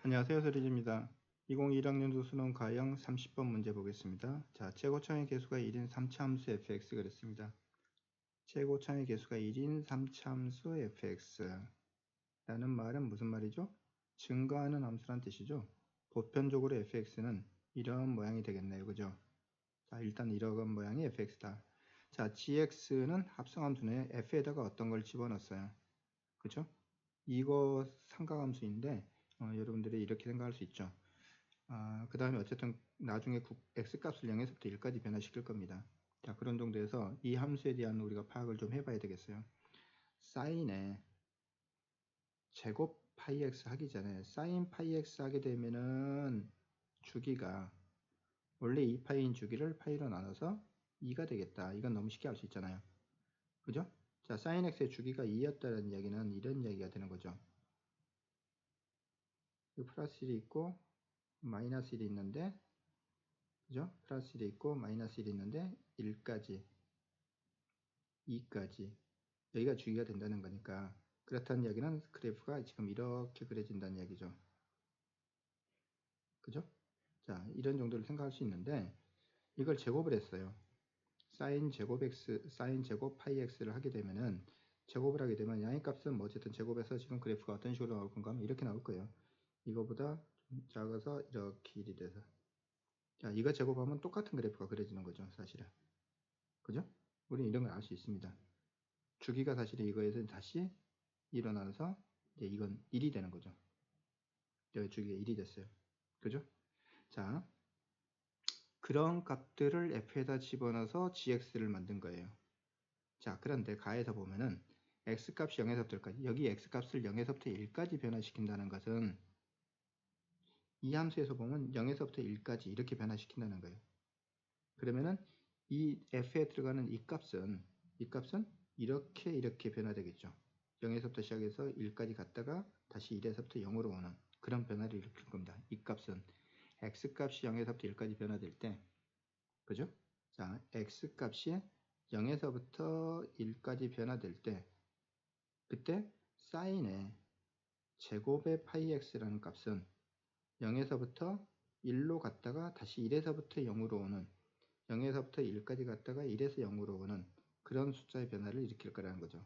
안녕하세요. 서리지입니다. 2021학년도 수능 가형 30번 문제 보겠습니다. 자, 최고차의 개수가 1인 3차함수 fx 그랬습니다. 최고차의 개수가 1인 3차함수 fx 라는 말은 무슨 말이죠? 증가하는 함수란 뜻이죠. 보편적으로 fx는 이런 모양이 되겠네요. 그죠? 자, 일단 이런 모양이 fx다. 자, gx는 합성함수네. f에다가 어떤 걸 집어넣었어요. 그죠? 이거 삼각함수인데 여러분들이 이렇게 생각할 수 있죠. 그 다음에 어쨌든 나중에 x값을 0에서부터 1까지 변화시킬 겁니다. 자, 그런 정도에서 이 함수에 대한 우리가 파악을 좀 해봐야 되겠어요. 사인에 제곱 파이 x 하기 전에 사인 파이 x 하게 되면은 주기가 원래 2파이인 주기를 파이로 나눠서 2가 되겠다. 이건 너무 쉽게 알 수 있잖아요. 그죠? 자, 사인 x의 주기가 2였다는 이야기는 이런 이야기가 되는 거죠. 플러스 1이 있고 마이너스 1이 있는데, 그죠? 플러스 1이 있고 마이너스 1이 있는데 1까지 2까지 여기가 주기가 된다는 거니까, 그렇다는 이야기는 그래프가 지금 이렇게 그려진다는 이야기죠. 그죠? 자, 이런 정도를 생각할 수 있는데 이걸 제곱을 했어요. 사인 제곱 x, 사인 제곱 파이 x를 하게 되면은, 제곱을 하게 되면 양의 값은 뭐 어쨌든 제곱해서 지금 그래프가 어떤 식으로 나올 건가 하면 이렇게 나올 거예요. 이거보다 좀 작아서 이렇게 1이 돼서, 자, 이거 제곱하면 똑같은 그래프가 그려지는 거죠, 사실은. 그죠? 우리는 이런 걸 알 수 있습니다. 주기가 사실은 이거에서 다시 일어나서 이제 이건 1이 되는 거죠. 여기 주기가 1이 됐어요. 그죠? 자, 그런 값들을 f에다 집어넣어서 gx를 만든 거예요. 자, 그런데 가에서 보면은 x값이 0에서부터 1까지, 여기 x값을 0에서부터 1까지 변화시킨다는 것은 이 함수에서 보면 0에서부터 1까지 이렇게 변화시킨다는 거예요. 그러면은 이 f에 들어가는 이 값은 이렇게 변화되겠죠. 0에서부터 시작해서 1까지 갔다가 다시 1에서부터 0으로 오는 그런 변화를 일으킬 겁니다. 이 값은 x값이 0에서부터 1까지 변화될 때, 그죠? 자, x값이 0에서부터 1까지 변화될 때, 그때 사인의 제곱의 파이 x라는 값은 0에서부터 1로 갔다가 다시 1에서부터 0으로 오는, 0에서부터 1까지 갔다가 1에서 0으로 오는 그런 숫자의 변화를 일으킬 거라는 거죠.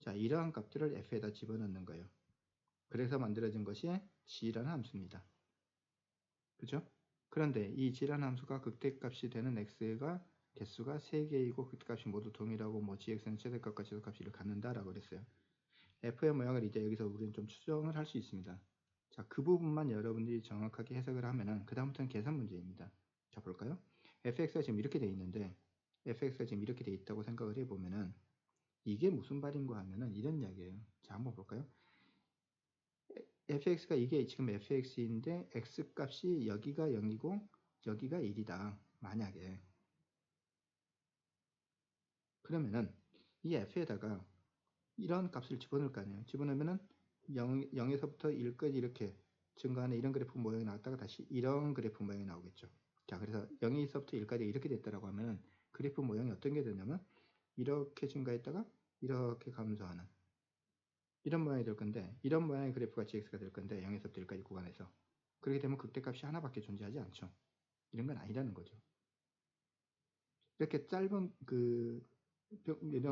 자, 이러한 값들을 f에다 집어넣는 거예요. 그래서 만들어진 것이 g라는 함수입니다. 그죠? 그런데 이 g라는 함수가 극대값이 되는 x가 개수가 3개이고 극대값이 모두 동일하고 뭐 gx는 최대값과 최소값이 이렇게 갖는다라고 그랬어요. f의 모양을 이제 여기서 우리는 좀 추정을 할 수 있습니다. 자, 그 부분만 여러분들이 정확하게 해석을 하면은 그 다음부터는 계산 문제입니다. 자, 볼까요? fx가 지금 이렇게 돼 있는데, fx가 지금 이렇게 돼 있다고 생각을 해보면은 이게 무슨 말인가 하면은 이런 이야기예요. 자, 한번 볼까요? fx가 이게 지금 fx인데 x값이 여기가 0이고 여기가 1이다. 만약에 그러면은 이 f에다가 이런 값을 집어넣을 거 아니에요. 집어넣으면은 0에서부터 1까지 이렇게 증가하는 이런 그래프 모양이 나왔다가 다시 이런 그래프 모양이 나오겠죠. 자, 그래서 0에서부터 1까지 이렇게 됐다라고 하면은 그래프 모양이 어떤 게 되냐면 이렇게 증가했다가 이렇게 감소하는 이런 모양이 될 건데, 이런 모양의 그래프가 gx가 될 건데 0에서부터 1까지 구간에서 그렇게 되면 극대값이 하나밖에 존재하지 않죠. 이런 건 아니라는 거죠. 이렇게 짧은 그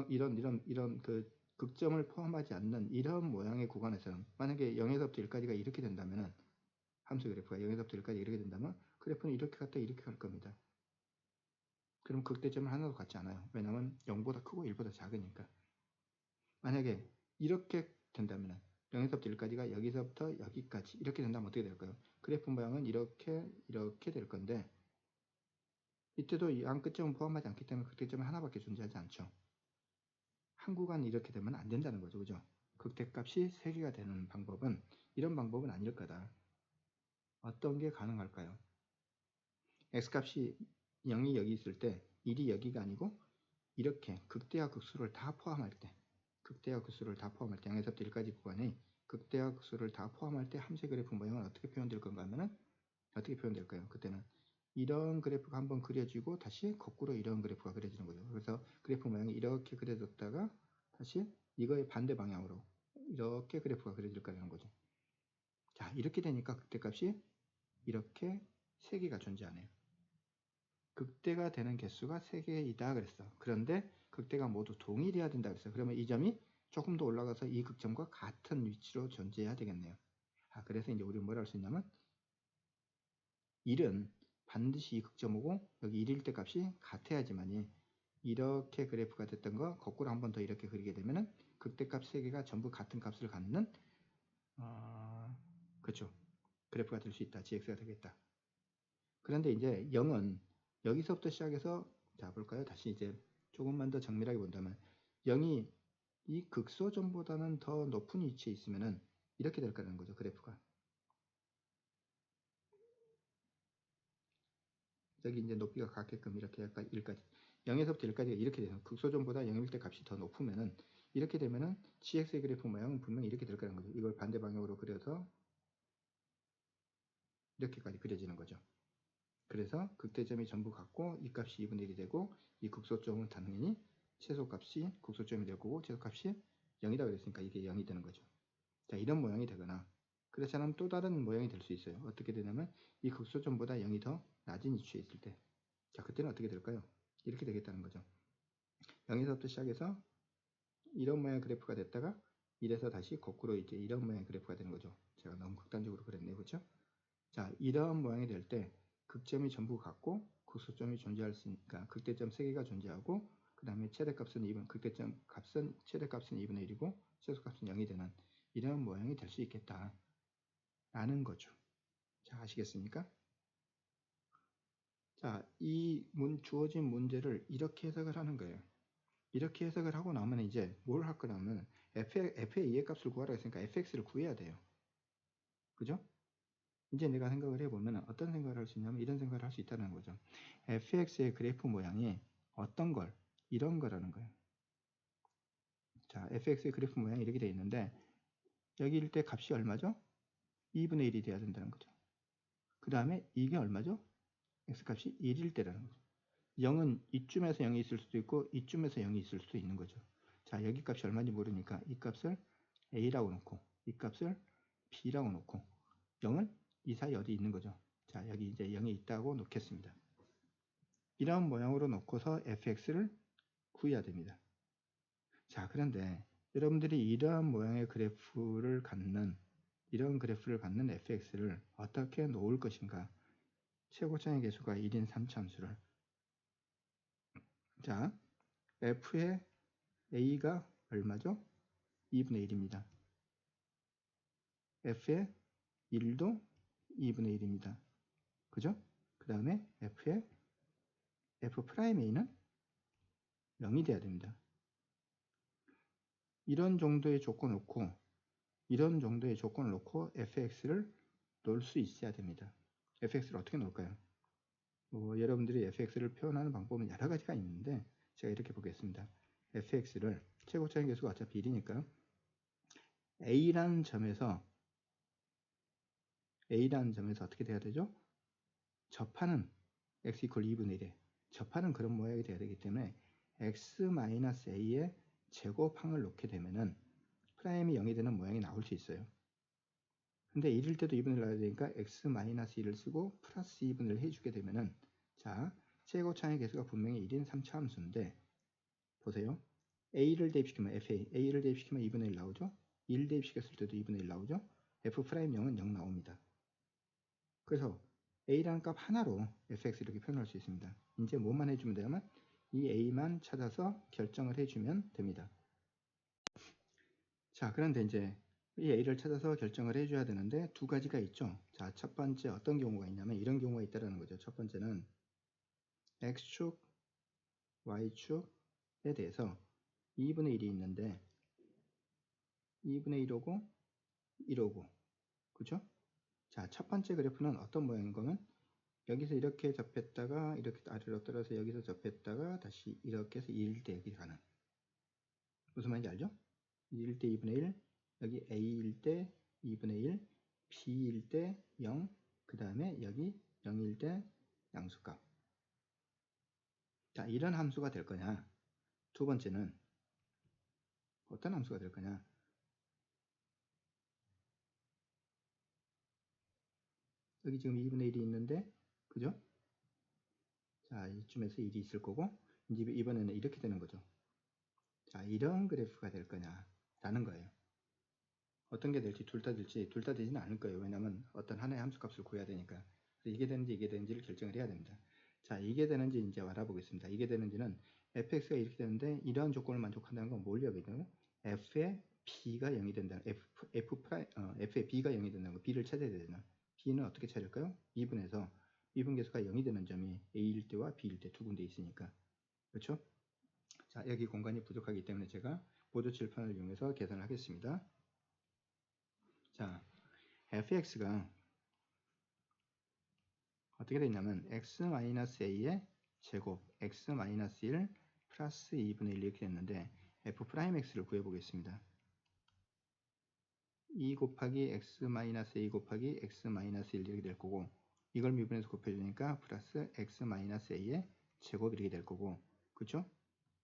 이런 그 극점을 포함하지 않는 이런 모양의 구간에서는, 만약에 0에서부터 1까지가 이렇게 된다면은, 함수 그래프가 0에서부터 1까지 이렇게 된다면 그래프는 이렇게 갔다 이렇게 갈 겁니다. 그럼 극대점은 하나도 같지 않아요. 왜냐하면 0보다 크고 1보다 작으니까. 만약에 이렇게 된다면 0에서부터 1까지가 여기서부터 여기까지 이렇게 된다면 어떻게 될까요? 그래프 모양은 이렇게 될 건데, 이때도 이 한 끝점은 포함하지 않기 때문에 극대점은 하나밖에 존재하지 않죠. 한 구간 이렇게 되면 안 된다는 거죠. 그죠? 극대값이 3개가 되는 방법은 이런 방법은 아닐 거다. 어떤 게 가능할까요? x값이 0이 여기 있을 때 1이 여기가 아니고 이렇게 극대와 극수를 다 포함할 때, 극대와 극수를 다 포함할 때 0에서부터 1까지 구간에 극대와 극수를 다 포함할 때 함수의 그래프 모양은 어떻게 표현될 건가 하면은 어떻게 표현될까요? 그때는 이런 그래프가 한번 그려지고 다시 거꾸로 이런 그래프가 그려지는 거죠. 그래서 그래프 모양이 이렇게 그려졌다가 다시 이거의 반대 방향으로 이렇게 그래프가 그려질 거라는 거죠. 자, 이렇게 되니까 극대값이 이렇게 3개가 존재하네요. 극대가 되는 개수가 3개이다 그랬어. 그런데 극대가 모두 동일해야 된다 그랬어. 그러면 이 점이 조금 더 올라가서 이 극점과 같은 위치로 존재해야 되겠네요. 그래서 이제 우리는 뭐라 할 수 있냐면 1은 반드시 이 극점하고 여기 1일 때 값이 같아야지만이 이렇게 그래프가 됐던 거 거꾸로 한 번 더 이렇게 그리게 되면은 극대값 3개가 전부 같은 값을 갖는 그렇죠. 그래프가 될 수 있다. gx가 되겠다. 그런데 이제 0은 여기서부터 시작해서 자 볼까요? 다시 이제 조금만 더 정밀하게 본다면 0이 이 극소점보다는 더 높은 위치에 있으면은 이렇게 될 거라는 거죠. 그래프가. 여기 이제 높이가 같게끔 이렇게 약간 1까지 0에서부터 1까지가 이렇게 돼서 극소점보다 0일 때 값이 더 높으면은 이렇게 되면은 gx의 그래프 모양은 분명히 이렇게 될 거라는 거죠. 이걸 반대 방향으로 그려서 이렇게까지 그려지는 거죠. 그래서 극대점이 전부 같고 이 값이 2분의 1이 되고 이 극소점은 당연히 최소값이 극소점이 될 거고 최소값이 0이다 그랬으니까 이게 0이 되는 거죠. 자, 이런 모양이 되거나 그렇지 또 다른 모양이 될 수 있어요. 어떻게 되냐면 이 극소점보다 0이 더 낮은 위치에 있을 때 자, 그때는 어떻게 될까요? 이렇게 되겠다는 거죠. 0에서부터 시작해서 이런 모양의 그래프가 됐다가 이래서 다시 거꾸로 이제 이런 모양의 그래프가 되는 거죠. 제가 너무 극단적으로 그랬네요. 그렇죠? 자, 이런 모양이 될 때 극점이 전부 같고 극소점이 존재할 수 있으니까 극대점 3개가 존재하고 그 다음에 최대값은 2분, 극대점 값은 최대값은 2분의 1이고 최소값은 0이 되는 이런 모양이 될 수 있겠다 라는 거죠. 자, 아시겠습니까? 자, 이 주어진 문제를 이렇게 해석을 하는 거예요. 이렇게 해석을 하고 나면 이제 뭘 할 거냐면 f의 2의 값을 구하라 했으니까 fx를 구해야 돼요. 그죠? 이제 내가 생각을 해보면 어떤 생각을 할 수 있냐면 이런 생각을 할 수 있다는 거죠. fx의 그래프 모양이 어떤 걸 이런 거라는 거예요. 자, fx의 그래프 모양이 이렇게 되어 있는데 여기일 때 값이 얼마죠? 2분의 1이 돼야 된다는 거죠. 그 다음에 이게 얼마죠? x값이 1일 때라는 거죠. 0은 이쯤에서 0이 있을 수도 있고 이쯤에서 0이 있을 수도 있는 거죠. 자, 여기 값이 얼마인지 모르니까 이 값을 a라고 놓고 이 값을 b라고 놓고 0은 이 사이 어디 있는 거죠. 자, 여기 이제 0이 있다고 놓겠습니다. 이런 모양으로 놓고서 fx를 구해야 됩니다. 자, 그런데 여러분들이 이러한 모양의 그래프를 갖는 이런 그래프를 갖는 fx를 어떻게 놓을 것인가? 최고차의 개수가 1인 3차함수를 자, f의 a가 얼마죠? 2분의 1입니다. f의 1도 2분의 1입니다. 그죠? 그 다음에 f의 f'a는 0이 돼야 됩니다. 이런 정도의 조건을 놓고 이런 정도의 조건을 놓고 fx를 놓을 수 있어야 됩니다. fx를 어떻게 놓을까요? 여러분들이 fx를 표현하는 방법은 여러 가지가 있는데 제가 이렇게 보겠습니다. fx를 최고차의 개수가 어차피 1이니까 a라는 점에서 어떻게 돼야 되죠? 접하는 x 이퀄 2분의 1에 접하는 그런 모양이 돼야 되기 때문에 x-a의 제곱항을 놓게 되면은 프라임이 0이 되는 모양이 나올 수 있어요. 근데 1일 때도 2분의 1 나와야 되니까 x-1을 쓰고 플러스 2분의 1 해주게 되면은 자, 최고차의 개수가 분명히 1인 3차 함수인데 보세요. a를 대입시키면 a를 대입시키면 2분의 1 나오죠. 1 대입시켰을 때도 2분의 1 나오죠. f'0은 0 나옵니다. 그래서 a라는 값 하나로 fx 이렇게 표현할 수 있습니다. 이제 뭐만 해주면 되냐면 이 a만 찾아서 결정을 해주면 됩니다. 자, 그런데 이제 이 a를 찾아서 결정을 해줘야 되는데 두 가지가 있죠. 자, 첫 번째 어떤 경우가 있냐면 이런 경우가 있다는 거죠. 첫 번째는 x축, y축에 대해서 2분의 1이 있는데 2분의 1오고 1오고 그죠? 자, 첫 번째 그래프는 어떤 모양인 거면 여기서 이렇게 접했다가 이렇게 아래로 떨어서 여기서 접했다가 다시 이렇게 해서 1대 여기 가는 무슨 말인지 알죠? 1대 2분의 1 여기 a일 때 2분의 1 b일 때 0 그 다음에 여기 0일 때 양수값 자, 이런 함수가 될 거냐 두 번째는 어떤 함수가 될 거냐 여기 지금 2분의 1이 있는데, 그죠? 자, 이쯤에서 1이 있을 거고, 이제 이번에는 이렇게 되는 거죠. 자, 이런 그래프가 될 거냐라는 거예요. 어떤 게 될지 둘 다 되지는 않을 거예요. 왜냐면 어떤 하나의 함수값을 구해야 되니까. 이게 되는지 이게 되는지를 결정을 해야 됩니다. 자, 이게 되는지 이제 알아보겠습니다. 이게 되는지는 fx가 이렇게 되는데 이러한 조건을 만족한다는 건 뭘 얘기해요? f의 b가 0이 된다는 f의 b가 0이 된다는 거. b를 찾아야 되잖아. b는 어떻게 찾을까요? 미분에서 미분계수가 0이 되는 점이 a일 때와 b일 때 두 군데 있으니까. 그렇죠? 자, 여기 공간이 부족하기 때문에 제가 보조칠판을 이용해서 계산을 하겠습니다. 자, fx가 어떻게 되냐면 x-a의 제곱 x-1 플러스 2분의 1 이렇게 됐는데 f'x를 구해보겠습니다. 2 곱하기 x-a 곱하기 x-1 이렇게 될 거고, 이걸 미분해서 곱해주니까 플러스 x-a의 제곱 이렇게 될 거고, 그쵸?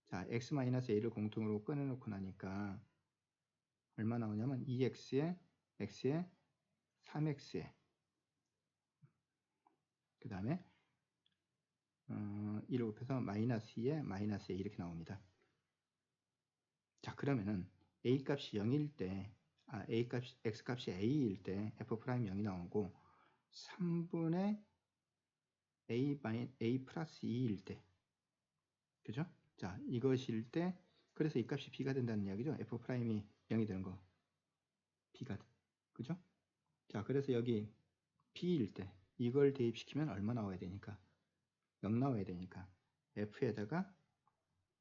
자, x-a를 공통으로 꺼내놓고 나니까 얼마 나오냐면 2x에 x에 3x에 그 다음에 1을 곱해서 마이너스 2에 마이너스 2 이렇게 나옵니다. 자, 그러면은 a 값이 0일 때, x 값이 a일 때 f' 0이 나오고 3분의 a 플러스 2일 때, 그죠? 자, 이것일 때, 그래서 이 값이 b가 된다는 이야기죠. f'이 0이 되는 거, b가, 그죠? 자, 그래서 여기 b일 때 이걸 대입시키면 얼마 나와야 되니까 0 나와야 되니까 f에다가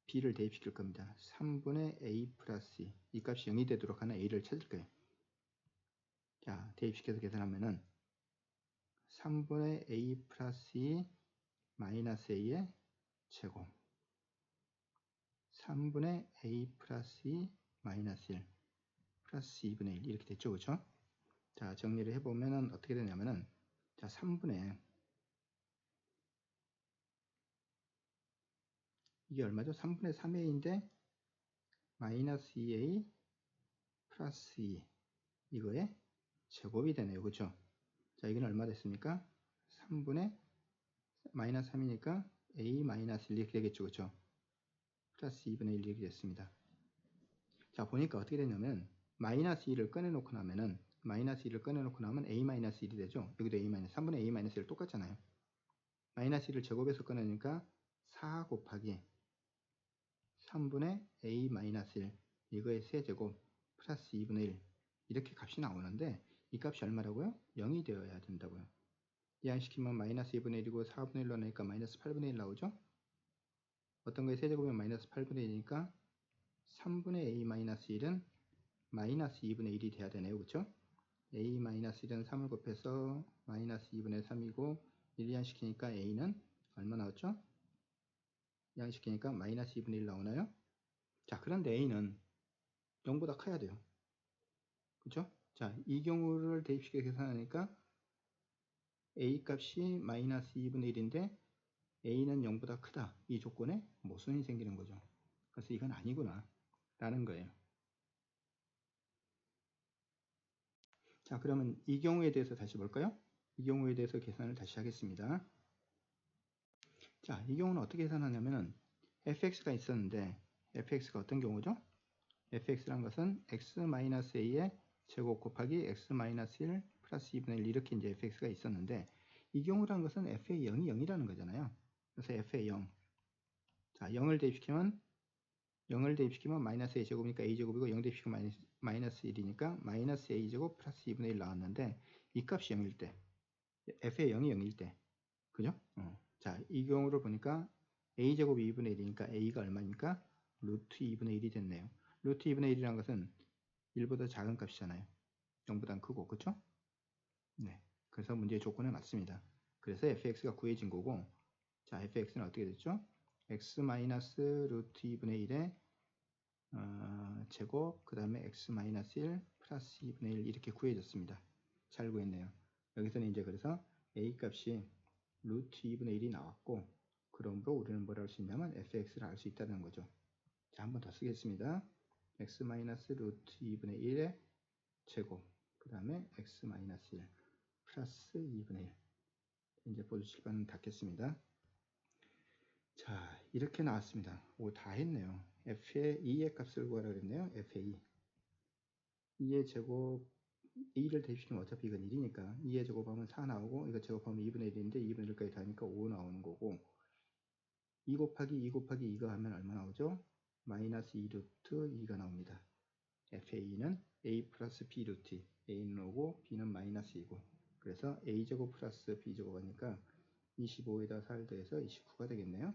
b를 대입시킬 겁니다. 3분의 a 플러스 2, 이 값이 0이 되도록 하는 a를 찾을 거예요. 자, 대입시켜서 계산하면은 3분의 a 플러스 2 마이너스 a의 제곱 3분의 a 플러스 2 마이너스 1 플러스 2분의 1 이렇게 됐죠, 그렇죠? 자, 정리를 해보면은 어떻게 되냐면은, 자, 3분의 이게 얼마죠? 3분의 3a인데 마이너스 2a 플러스 2 이거의 제곱이 되네요, 그렇죠? 자, 이건 얼마 됐습니까? 3분의 마이너스 3이니까 a 마이너스 1 이렇게 되겠죠, 그렇죠? 플러스 2분의 1 이렇게 됐습니다. 자, 보니까 어떻게 되냐면 마이너스 2를 꺼내놓고 나면은 마이너스 2를 꺼내놓고 나면 a 마이너스 1이 되죠. 여기도 a 마이너스 3분의 a 마이너스 1 똑같잖아요. 마이너스 1을 제곱해서 꺼내니까 4 곱하기 3분의 a 마이너스 1 이거의 세제곱 플러스 2분의 1 이렇게 값이 나오는데 이 값이 얼마라고요? 0이 되어야 된다고요. 이항시키면 마이너스 2분의 1이고 4분의 1로 나니까 마이너스 8분의 1 나오죠. 어떤 거의 세제곱이면 마이너스 8분의 1이니까 3분의 a 마이너스 1은 마이너스 2분의 1이 돼야 되네요, 그쵸? a 마이너스 1은 3을 곱해서 마이너스 2분의 3이고 1 이항시키니까 a는 얼마 나왔죠? 이항시키니까 마이너스 2분의 1 나오나요? 자, 그런데 a는 0보다 커야 돼요. 그죠? 자, 이 경우를 대입시켜 계산하니까 a 값이 마이너스 2분의 1인데 a는 0보다 크다. 이 조건에 모순이 생기는 거죠. 그래서 이건 아니구나 라는 거예요. 자, 그러면 이 경우에 대해서 다시 볼까요? 이 경우에 대해서 계산을 다시 하겠습니다. 자, 이 경우는 어떻게 계산하냐면은 fx가 있었는데 fx가 어떤 경우죠? fx란 것은 x-a의 제곱 곱하기 x-1 플러스 2분의 1 이렇게 이제 fx가 있었는데 이 경우란 것은 f의 0이 0이라는 거잖아요. 그래서 f의 0. 자, 0을 대입시키면 마이너스 a 제곱이니까 a 제곱이고 0 대입시키면 마이너스 1이니까 마이너스 a 제곱 플러스 2분의 1 나왔는데 이 값이 0일 때 f의 0이 0일 때 그죠? 자, 이 경우를 보니까 a 제곱이 2분의 1이니까 a가 얼마입니까? 루트 2분의 1이 됐네요. 루트 2분의 1이라는 것은 1보다 작은 값이잖아요. 0보단 크고, 그쵸? 네. 그래서 문제의 조건은 맞습니다. 그래서 fx가 구해진 거고, 자, fx는 어떻게 됐죠? x 마이너스 루트 2분의 1의 제곱, 그 다음에 x 마이너스 1 플러스 2분의 1 이렇게 구해졌습니다. 잘 구했네요. 여기서는 이제 그래서 a 값이 루트 2분의 1이 나왔고, 그러므로 우리는 뭘 알 수 있냐면 fx를 알 수 있다는 거죠. 자, 한 번 더 쓰겠습니다. x 마이너스 루트 2분의 1의 제곱, 그 다음에 x 마이너스 1 플러스 2분의 1. 이제 보조 칠판은 닫겠습니다. 자, 이렇게 나왔습니다. 오, 다 했네요. f의 2의 값을 구하라 그랬네요. f의 2. 2의 제곱 2를 대입시키면 어차피 이건 1이니까 2의 제곱하면 4 나오고 이거 제곱하면 2분의 1인데 2분의 1까지 다니까 5 나오는 거고 2 곱하기 2 곱하기 2가 하면 얼마 나오죠? 마이너스 2 루트 2가 나옵니다. FA는 A 플러스 B 루트 A는 오고 B는 마이너스 2고 그래서 A제곱 플러스 B제곱 하니까 25에다 4를 더해서 29가 되겠네요.